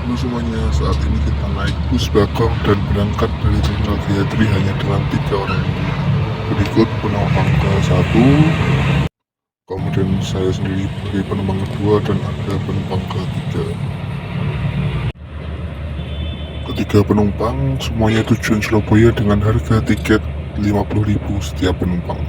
Halo semuanya, saat ini kita naik bus Bakong dan berangkat dari Terminal Gayatri hanya dengan 3 orang. Berikut penumpang ke satu, kemudian saya sendiri sebagai penumpang kedua dan ada penumpang ketiga. Ketiga penumpang semuanya tujuan Surabaya dengan harga tiket 50.000 setiap penumpang.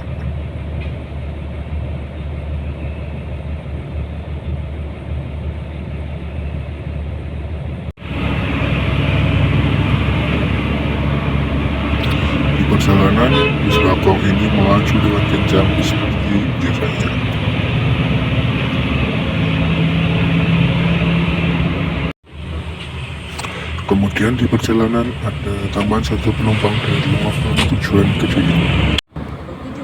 Di perjalanan, bus Bakong ini melaju dengan kencang seperti biasanya. Kemudian di perjalanan ada tambahan satu penumpang dari Lumajang tujuan Kediri.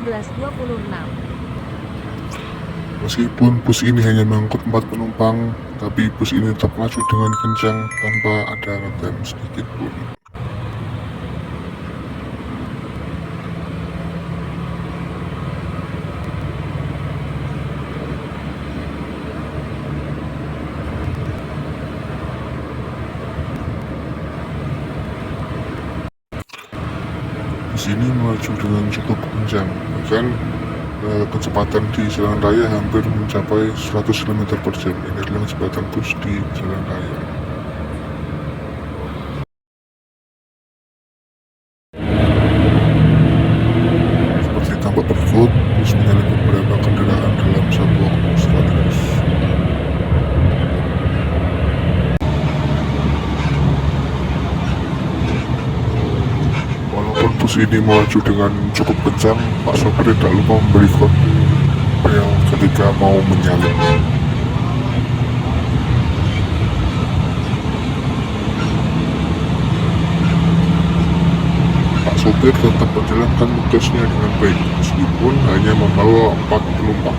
17.26. Meskipun bus ini hanya mengangkut 4 penumpang, tapi bus ini tetap maju dengan kencang tanpa ada rem sedikit pun. Bus ini melaju dengan cukup kencang, bahkan kecepatan di jalan raya hampir mencapai 100 km per jam. Ini adalah kecepatan bus di jalan raya. Seperti tampak berikut, bus menyalip beberapa kendaraan dalam satu waktu sekaligus. Walaupun bus ini melaju dengan cukup kencang, Pak sopir tidak lupa memberi kode bel ketika mau menyalip. Pak sopir tetap menjalankan tugasnya dengan baik, meskipun hanya membawa 4 penumpang.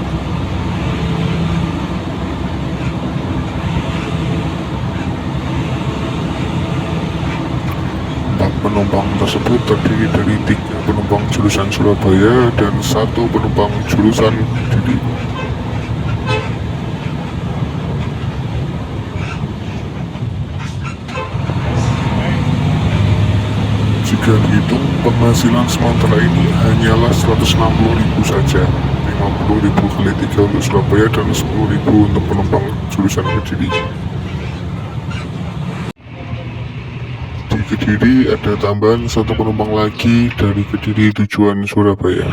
Penumpang tersebut terdiri dari 3 penumpang jurusan Surabaya dan 1 penumpang jurusan Kediri. Jika dihitung, penghasilan sementara ini hanyalah 160.000 saja. 50.000 kali 3 untuk Surabaya dan 10.000 untuk penumpang jurusan Kediri. Di Kediri ada tambahan 1 penumpang lagi dari Kediri tujuan Surabaya.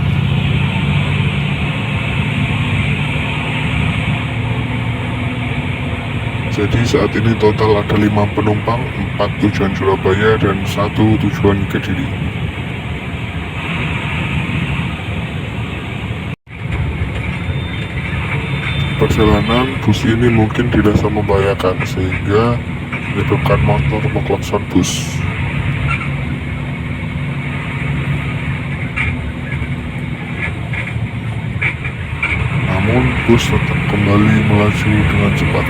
Jadi saat ini total ada 5 penumpang, 4 tujuan Surabaya dan 1 tujuan Kediri. Perjalanan bus ini mungkin dirasa membahayakan sehingga menyebabkan motor mengklakson bus. Namun bus tetap kembali melaju dengan cepat.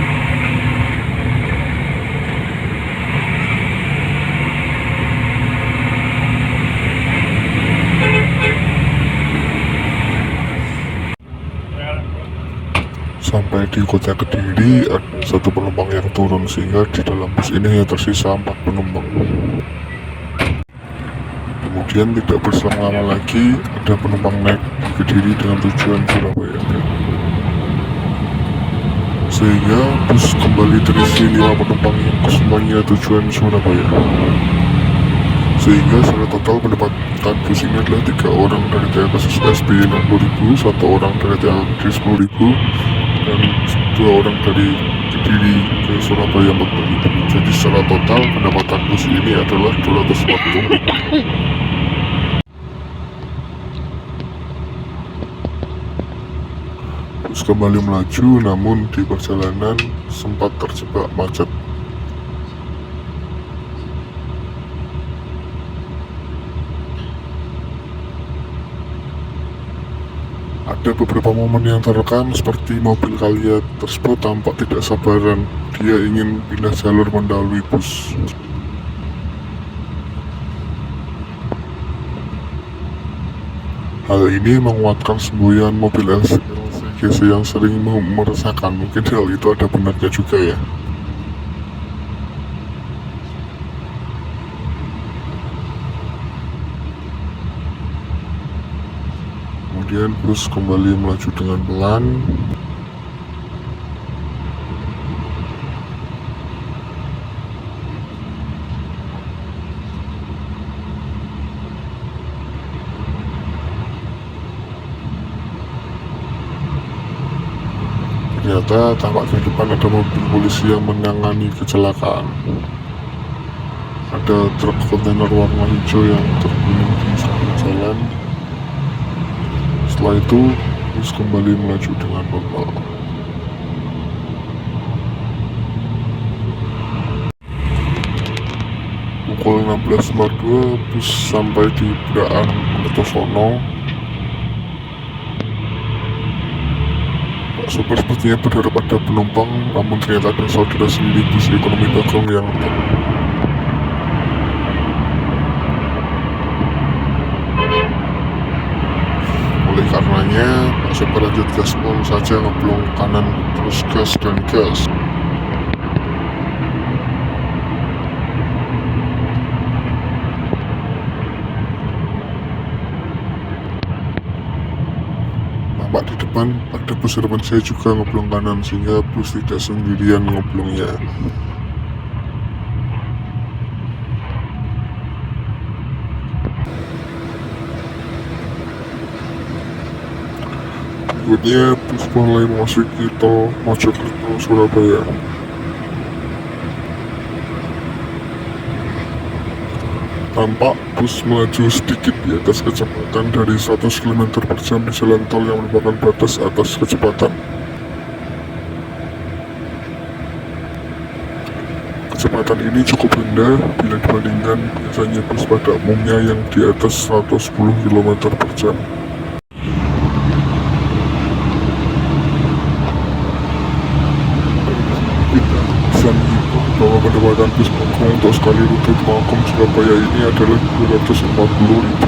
Sampai di kota Kediri ada 1 penumpang yang turun sehingga di dalam bus ini hanya tersisa 4 penumpang. Kemudian tidak berselang lama lagi ada penumpang naik di Kediri dengan tujuan Surabaya. Sehingga bus kembali terisi 5 penumpang yang semuanya tujuan Surabaya. Sehingga secara total pendapatan bus ini adalah 3 orang dari TKS SBY 60.000, 1 orang dari TKS 10.000, dan 2 orang dari Kediri ke Surabaya 40.000. Jadi secara total pendapatan bus ini adalah 240.000. Bus kembali melaju, namun di perjalanan sempat terjebak macet. Ada beberapa momen yang terekam seperti mobil Kalia tersebut tampak tidak sabaran. Dia ingin pindah jalur mendahului bus. Hal ini menguatkan semboyan mobil LCGC yang sering meresahkan. Mungkin hal itu ada benarnya juga ya. kemudian bus kembali melaju dengan pelan. Ternyata tampak di depan ada mobil polisi yang menangani kecelakaan. Ada truk kontainer warna hijau yang terguling di samping jalan. Setelah itu, bus kembali melaju dengan normal. Pukul 16.42, bus sampai di Puraan Kertosono. Pak sopir sepertinya berharap ada penumpang, namun ternyata ada saudara sendiri bus ekonomi Bagong yang oleh karenanya, Pak sopir lanjut gaspol saja, ngeblong kanan terus gas dan gas. Tampak di depan ada bus harapan saya juga ngeblong kanan, sehingga bus tidak sendirian ngeblongnya. Berikutnya bus mulai memasuki tol Mojokerto Surabaya. Tampak bus melaju sedikit di atas kecepatan dari 100 km per jam di jalan tol yang merupakan batas atas kecepatan. Kecepatan ini cukup rendah bila dibandingkan biasanya bus pada umumnya yang di atas 110 km per jam. Kita bisa menghitung bahwa pendapatan bus Bagong untuk sekali rute Temanggung Surabaya ini adalah 240.000.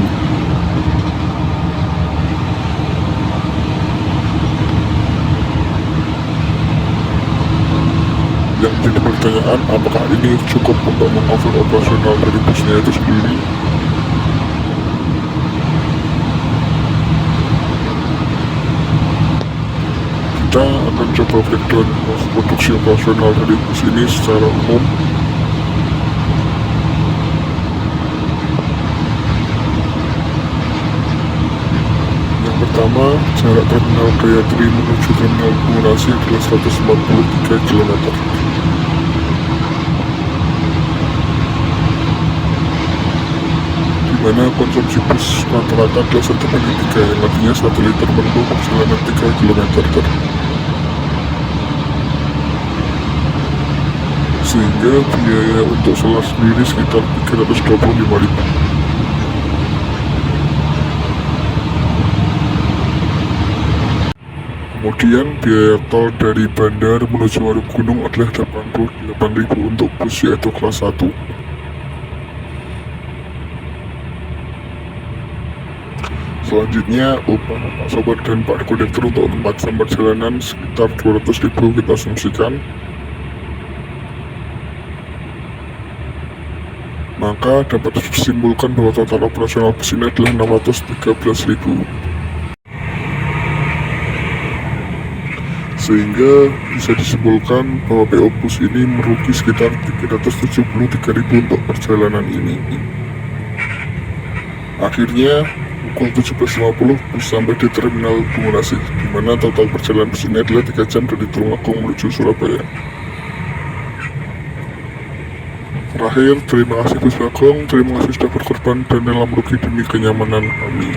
Yang jadi pertanyaan, apakah ini cukup untuk meng-cover operasional dari busnya itu sendiri? Kita akan coba breakdown produksi operasional dari bus ini secara umum. Yang pertama, jarak terminal Gayatri menuju terminal Bunguran adalah 143 km. Di mana konsumsi bus rata-rata adalah 1,3, yang artinya 1 liter penuh perjalanan 3 km. Sehingga biaya untuk solar sendiri sekitar 325.000. Kemudian biaya tol dari Bandar menuju Warugunung adalah 88.000 untuk bus yaitu kelas 1. Selanjutnya, upah Pak Sobat dan Pak Kondektor untuk tempat jam perjalanan sekitar 200.000 kita asumsikan. Maka dapat disimpulkan bahwa total operasional bus ini adalah 613.000. Sehingga bisa disimpulkan bahwa PO bus ini merugi sekitar 373.000 untuk perjalanan ini. Akhirnya, pukul 17.50 bus sampai di terminal Bunguran, di mana total perjalanan bus ini adalah 3 jam dari Tulungagung menuju Surabaya. Terakhir, terima kasih bus Bagong, terima kasih sudah berkorban dan rela merugi demi kenyamanan kami.